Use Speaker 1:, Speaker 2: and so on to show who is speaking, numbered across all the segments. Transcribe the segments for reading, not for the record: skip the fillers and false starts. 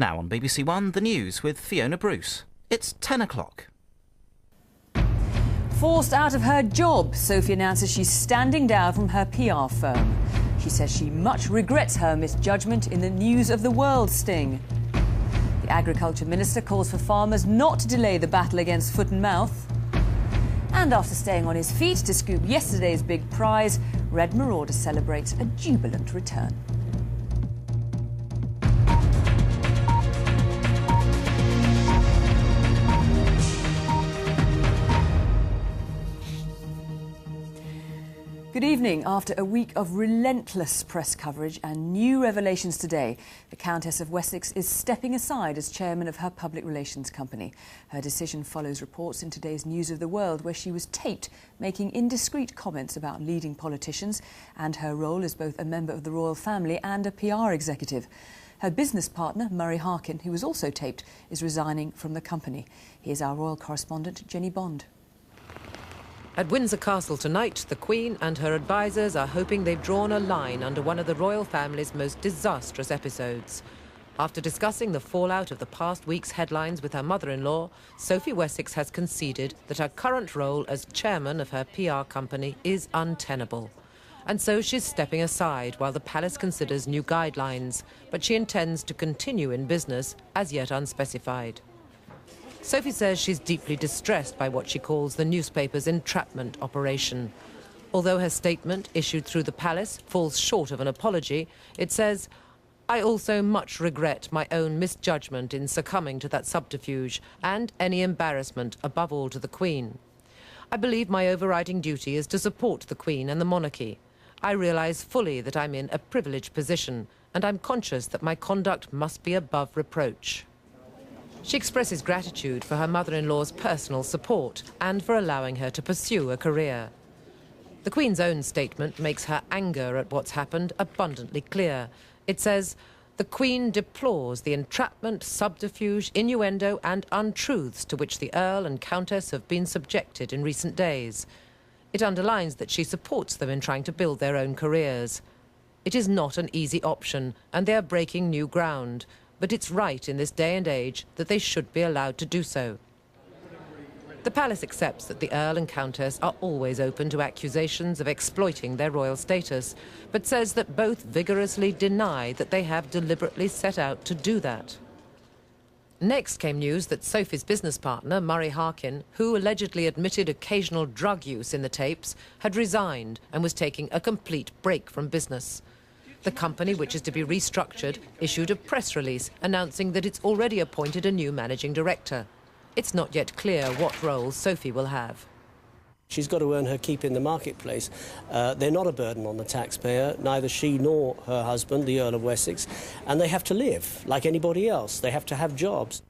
Speaker 1: Now on BBC One, the news with Fiona Bruce. It's 10 o'clock.
Speaker 2: Forced out of her job, Sophie announces she's standing down from her PR firm. She says she much regrets her misjudgment in the News of the World sting. The Agriculture Minister calls for farmers not to delay the battle against foot and mouth. And after staying on his feet to scoop yesterday's big prize, Red Marauder celebrates a jubilant return. Good evening. After a week of relentless press coverage and new revelations today, the Countess of Wessex is stepping aside as chairman of her public relations company. Her decision follows reports in today's News of the World where she was taped making indiscreet comments about leading politicians and her role as both a member of the royal family and a PR executive. Her business partner, Murray Harkin, who was also taped, is resigning from the company. Here's our royal correspondent, Jenny Bond.
Speaker 3: At Windsor Castle tonight, the Queen and her advisers are hoping they've drawn a line under one of the royal family's most disastrous episodes. After discussing the fallout of the past week's headlines with her mother-in-law, Sophie Wessex has conceded that her current role as chairman of her PR company is untenable. And so she's stepping aside while the palace considers new guidelines, but she intends to continue in business as yet unspecified. Sophie says she's deeply distressed by what she calls the newspaper's entrapment operation. Although her statement, issued through the palace, falls short of an apology, it says, "I also much regret my own misjudgment in succumbing to that subterfuge and any embarrassment, above all to the Queen. I believe my overriding duty is to support the Queen and the monarchy. I realise fully that I'm in a privileged position, and I'm conscious that my conduct must be above reproach." She expresses gratitude for her mother-in-law's personal support and for allowing her to pursue a career. The Queen's own statement makes her anger at what's happened abundantly clear. It says, "The Queen deplores the entrapment, subterfuge, innuendo and untruths to which the Earl and Countess have been subjected in recent days." It underlines that she supports them in trying to build their own careers. It is not an easy option, and they are breaking new ground. But it's right in this day and age that they should be allowed to do so. The palace accepts that the Earl and Countess are always open to accusations of exploiting their royal status, but says that both vigorously deny that they have deliberately set out to do that. Next came news that Sophie's business partner, Murray Harkin, who allegedly admitted occasional drug use in the tapes, had resigned and was taking a complete break from business. The company, which is to be restructured, issued a press release announcing that it's already appointed a new managing director. It's not yet clear what role Sophie will have.
Speaker 4: She's got to earn her keep in the marketplace. They're not a burden on the taxpayer, neither she nor her husband, the Earl of Wessex, and they have to live like anybody else. They have to have jobs.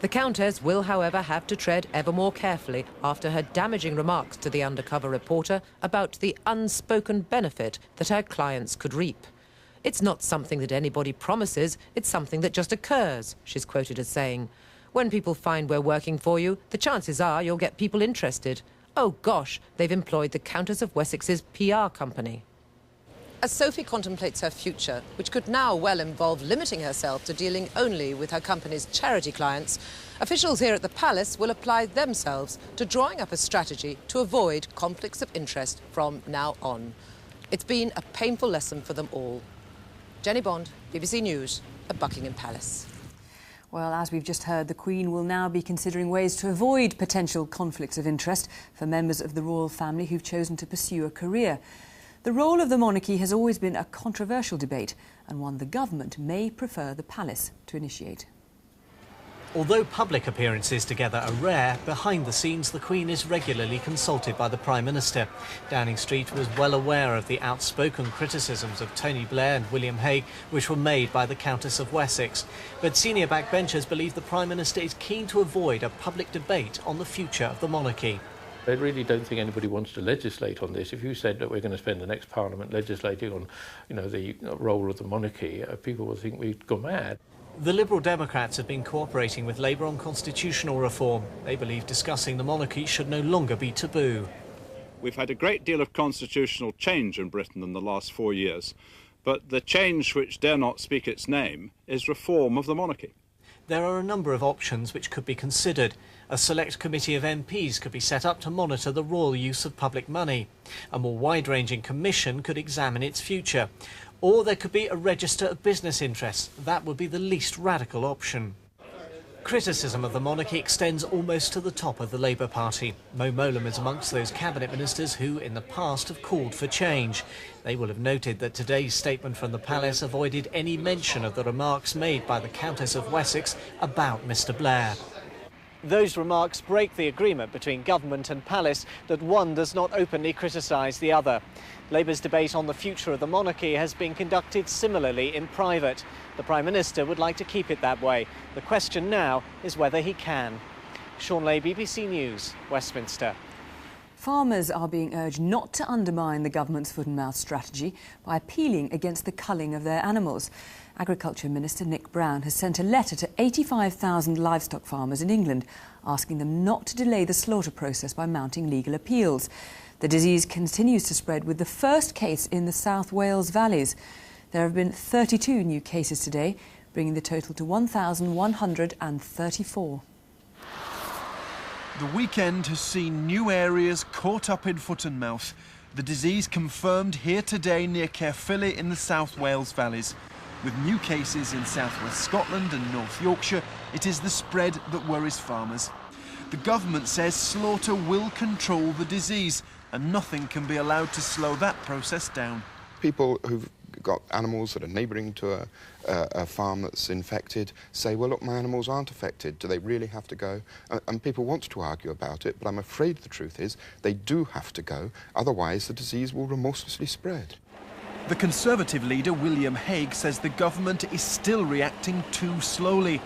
Speaker 3: The Countess will, however, have to tread ever more carefully after her damaging remarks to the undercover reporter about the unspoken benefit that her clients could reap. "It's not something that anybody promises, it's something that just occurs," she's quoted as saying. "When people find we're working for you, the chances are you'll get people interested. Oh gosh, they've employed the Countess of Wessex's PR company." As Sophie contemplates her future, which could now well involve limiting herself to dealing only with her company's charity clients, officials here at the palace will apply themselves to drawing up a strategy to avoid conflicts of interest from now on. It's been a painful lesson for them all. Jenny Bond, BBC News at Buckingham Palace.
Speaker 2: Well, as we've just heard, the Queen will now be considering ways to avoid potential conflicts of interest for members of the royal family who've chosen to pursue a career. The role of the monarchy has always been a controversial debate and one the government may prefer the palace to initiate.
Speaker 5: Although public appearances together are rare, behind the scenes the Queen is regularly consulted by the Prime Minister. Downing Street was well aware of the outspoken criticisms of Tony Blair and William Hague, which were made by the Countess of Wessex. But senior backbenchers believe the Prime Minister is keen to avoid a public debate on the future of the monarchy.
Speaker 6: I really don't think anybody wants to legislate on this. If you said that we're going to spend the next Parliament legislating on, the role of the monarchy, people will think we'd go mad.
Speaker 5: The Liberal Democrats have been cooperating with Labour on constitutional reform. They believe discussing the monarchy should no longer be taboo.
Speaker 7: We've had a great deal of constitutional change in Britain in the last 4 years. But the change which dare not speak its name is reform of the monarchy.
Speaker 5: There are a number of options which could be considered. A select committee of MPs could be set up to monitor the royal use of public money. A more wide-ranging commission could examine its future. Or there could be a register of business interests. That would be the least radical option. Criticism of the monarchy extends almost to the top of the Labour Party. Mo Mowlam is amongst those cabinet ministers who, in the past, have called for change. They will have noted that today's statement from the palace avoided any mention of the remarks made by the Countess of Wessex about Mr Blair. Those remarks break the agreement between government and palace that one does not openly criticise the other. Labour's debate on the future of the monarchy has been conducted similarly in private. The Prime Minister would like to keep it that way. The question now is whether he can. Sean Lay, BBC News, Westminster.
Speaker 2: Farmers are being urged not to undermine the government's foot and mouth strategy by appealing against the culling of their animals. Agriculture Minister Nick Brown has sent a letter to 85,000 livestock farmers in England asking them not to delay the slaughter process by mounting legal appeals. The disease continues to spread, with the first case in the South Wales valleys. There have been 32 new cases today, bringing the total to 1,134.
Speaker 8: The weekend has seen new areas caught up in foot and mouth. The disease confirmed here today near Caerphilly in the South Wales valleys. With new cases in southwest Scotland and North Yorkshire, it is the spread that worries farmers. The government says slaughter will control the disease and nothing can be allowed to slow that process down.
Speaker 9: People who've got animals that are neighbouring to a farm that's infected say, well, look, my animals aren't affected. Do they really have to go? And people want to argue about it, but I'm afraid the truth is they do have to go. Otherwise, the disease will remorselessly spread.
Speaker 8: The Conservative leader, William Hague, says the government is still reacting too slowly.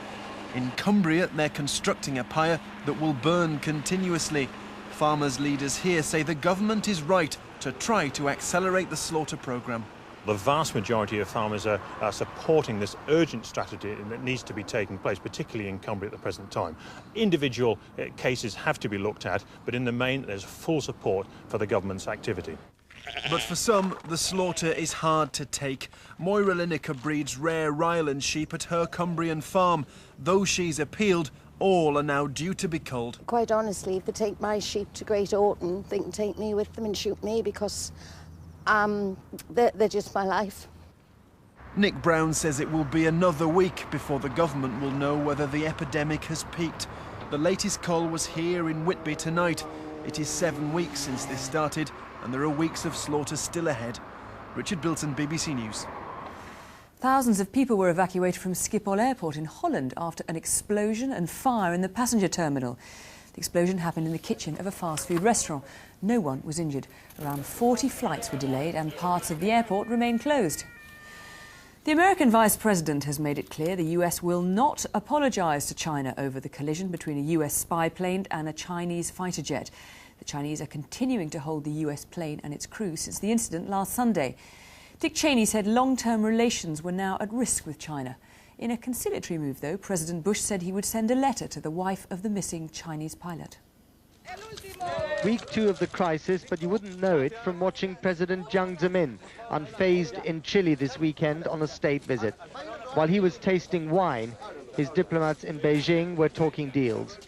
Speaker 8: In Cumbria, they're constructing a pyre that will burn continuously. Farmers' leaders here say the government is right to try to accelerate the slaughter programme.
Speaker 10: The vast majority of farmers are supporting this urgent strategy that needs to be taking place, particularly in Cumbria at the present time. Individual cases have to be looked at, but in the main there's full support for the government's activity.
Speaker 8: But for some, the slaughter is hard to take. Moira Lineker breeds rare Ryland sheep at her Cumbrian farm. Though she's appealed, all are now due to be culled.
Speaker 11: Quite honestly, if they take my sheep to Great Orton, they can take me with them and shoot me because they're just my life.
Speaker 8: Nick Brown says it will be another week before the government will know whether the epidemic has peaked. The latest cull was here in Whitby tonight. It is 7 weeks since this started, and there are weeks of slaughter still ahead. Richard Bilton, BBC News.
Speaker 2: Thousands of people were evacuated from Schiphol Airport in Holland after an explosion and fire in the passenger terminal. The explosion happened in the kitchen of a fast food restaurant. No one was injured. Around 40 flights were delayed and parts of the airport remain closed. The American Vice President has made it clear the US will not apologise to China over the collision between a US spy plane and a Chinese fighter jet. The Chinese are continuing to hold the US plane and its crew since the incident last Sunday. Dick Cheney said long-term relations were now at risk with China. In a conciliatory move, though, President Bush said he would send a letter to the wife of the missing Chinese pilot.
Speaker 12: Week 2 of the crisis, but you wouldn't know it from watching President Jiang Zemin unfazed in Chile this weekend on a state visit. While he was tasting wine, his diplomats in Beijing were talking deals.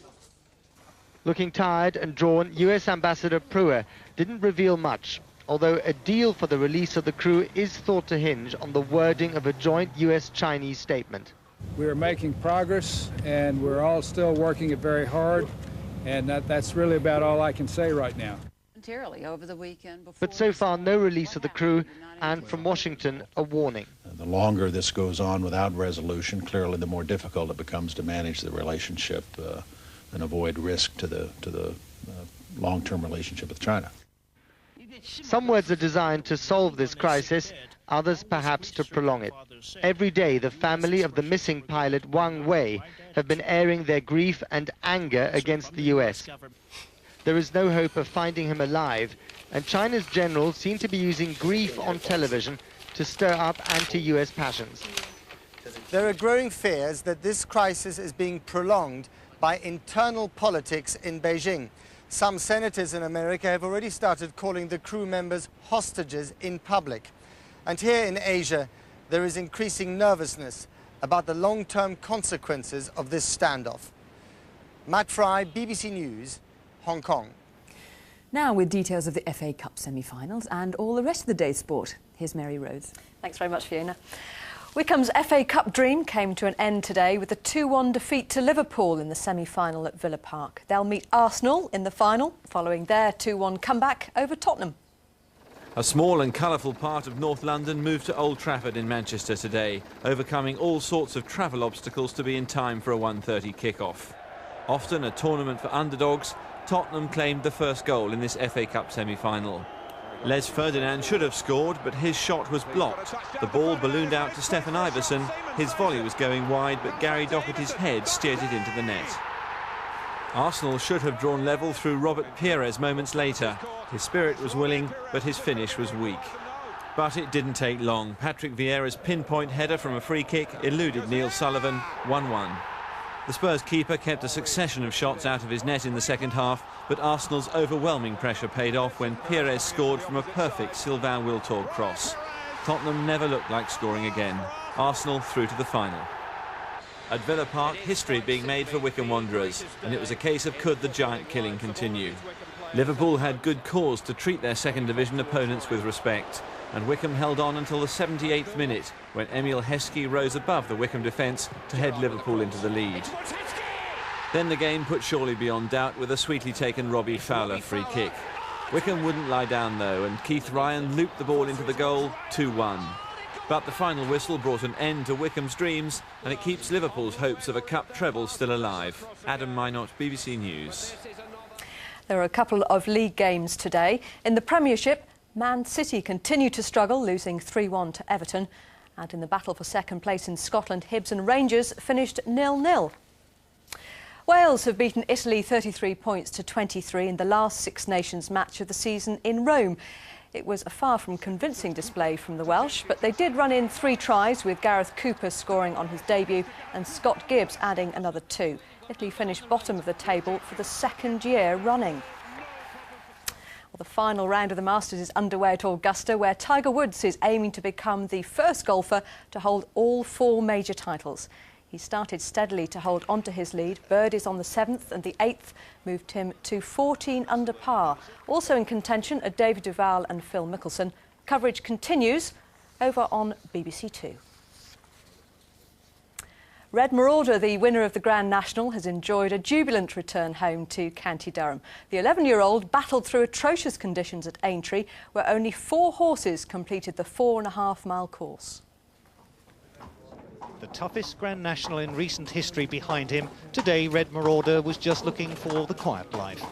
Speaker 12: Looking tired and drawn, US Ambassador Pruer didn't reveal much, although a deal for the release of the crew is thought to hinge on the wording of a joint US-Chinese statement.
Speaker 13: We are making progress, and we're all still working it very hard, and that's really about all I can say right now.
Speaker 14: Over the weekend
Speaker 12: but so far, no release of the crew, and from Washington, a warning.
Speaker 15: The longer this goes on without resolution, clearly the more difficult it becomes to manage the relationship and avoid risk to the long-term relationship with China.
Speaker 12: Some words are designed to solve this crisis, others perhaps to prolong it. Every day, the family of the missing pilot Wang Wei have been airing their grief and anger against the US. There is no hope of finding him alive, and China's generals seem to be using grief on television to stir up anti-US passions.
Speaker 16: There are growing fears that this crisis is being prolonged by internal politics in Beijing. Some senators in America have already started calling the crew members hostages in public. And here in Asia, there is increasing nervousness about the long-term consequences of this standoff. Matt Fry, BBC News, Hong Kong.
Speaker 2: Now with details of the FA Cup semi-finals and all the rest of the day's sport. Here's Mary Rhodes.
Speaker 17: Thanks very much, Fiona. Wycombe's FA Cup dream came to an end today with a 2-1 defeat to Liverpool in the semi-final at Villa Park. They'll meet Arsenal in the final, following their 2-1 comeback over Tottenham.
Speaker 18: A small and colourful part of North London moved to Old Trafford in Manchester today, overcoming all sorts of travel obstacles to be in time for a 1:30 kick-off. Often a tournament for underdogs, Tottenham claimed the first goal in this FA Cup semi-final. Les Ferdinand should have scored, but his shot was blocked. The ball ballooned out to Stefan Iversen. His volley was going wide, but Gary Doherty's head steered it into the net. Arsenal should have drawn level through Robert Pires moments later. His spirit was willing, but his finish was weak. But it didn't take long. Patrick Vieira's pinpoint header from a free kick eluded Neil Sullivan, 1-1. The Spurs keeper kept a succession of shots out of his net in the second half, but Arsenal's overwhelming pressure paid off when Pires scored from a perfect Sylvain Wiltord cross. Tottenham never looked like scoring again. Arsenal through to the final. At Villa Park, history being made for Wycombe Wanderers, and it was a case of could the giant killing continue. Liverpool had good cause to treat their second division opponents with respect, and Wycombe held on until the 78th minute when Emile Heskey rose above the Wycombe defence to head Liverpool into the lead. Then the game put surely beyond doubt with a sweetly taken Robbie Fowler free kick. Wycombe wouldn't lie down though, and Keith Ryan looped the ball into the goal, 2-1. But the final whistle brought an end to Wycombe's dreams, and it keeps Liverpool's hopes of a cup treble still alive. Adam Minot, BBC News.
Speaker 17: There are a couple of league games today. In the Premiership, Man City continue to struggle, losing 3-1 to Everton. And in the battle for second place in Scotland, Hibs and Rangers finished 0-0. Wales have beaten Italy 33 points to 23 in the last Six Nations match of the season in Rome. It was a far from convincing display from the Welsh, but they did run in 3 tries, with Gareth Cooper scoring on his debut and Scott Gibbs adding another 2. Italy finished bottom of the table for the second year running. Well, the final round of the Masters is underway at Augusta, where Tiger Woods is aiming to become the first golfer to hold all 4 major titles. He started steadily to hold onto his lead. Birdies on the 7th and the 8th moved him to 14 under par. Also in contention are David Duval and Phil Mickelson. Coverage continues over on BBC Two. Red Marauder, the winner of the Grand National, has enjoyed a jubilant return home to County Durham. The 11-year-old battled through atrocious conditions at Aintree, where only 4 horses completed the 4.5-mile course.
Speaker 19: The toughest Grand National in recent history behind him, today Red Marauder was just looking for the quiet life.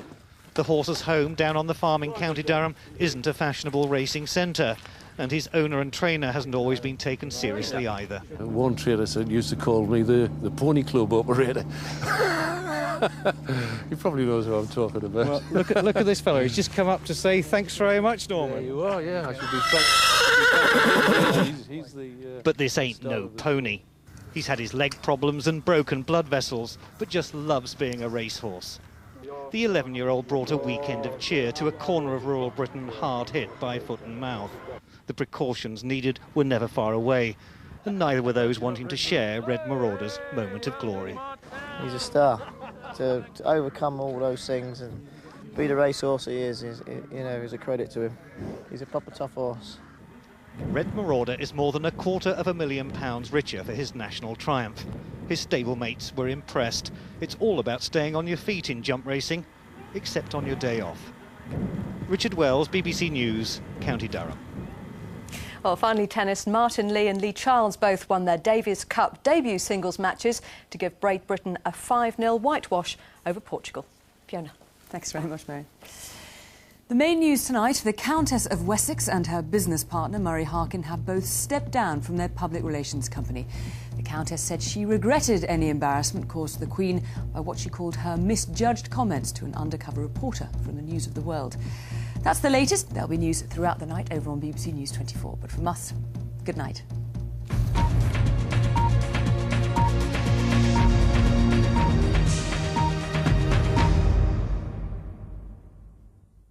Speaker 19: The horse's home down on the farm in County Durham isn't a fashionable racing centre, and his owner and trainer hasn't always been taken seriously either.
Speaker 6: One trainer used to call me the pony club operator. He probably knows what I'm talking about.
Speaker 20: Well, look at this fellow. He's just come up to say thanks very much, Norman.
Speaker 6: There you are, yeah. I should be thankful.
Speaker 19: But this ain't no pony. He's had his leg problems and broken blood vessels, but just loves being a racehorse. The 11-year-old brought a weekend of cheer to a corner of rural Britain hard hit by foot and mouth. The precautions needed were never far away, and neither were those wanting to share Red Marauder's moment of glory.
Speaker 21: He's a star. To overcome all those things and be the racehorse he is a credit to him. He's a proper tough horse.
Speaker 19: Red Marauder is more than £250,000 richer for his national triumph. His stablemates were impressed. It's all about staying on your feet in jump racing, except on your day off. Richard Wells, BBC News, County Durham.
Speaker 17: Well, finally tennis. Martin Lee and Lee Charles both won their Davis Cup debut singles matches to give Great Britain a 5-0 whitewash over Portugal. Fiona.
Speaker 2: Thanks very much, Mary. The main news tonight, the Countess of Wessex and her business partner, Murray Harkin, have both stepped down from their public relations company. The Countess said she regretted any embarrassment caused to the Queen by what she called her misjudged comments to an undercover reporter from the News of the World. That's the latest. There'll be news throughout the night over on BBC News 24. But from us, good night.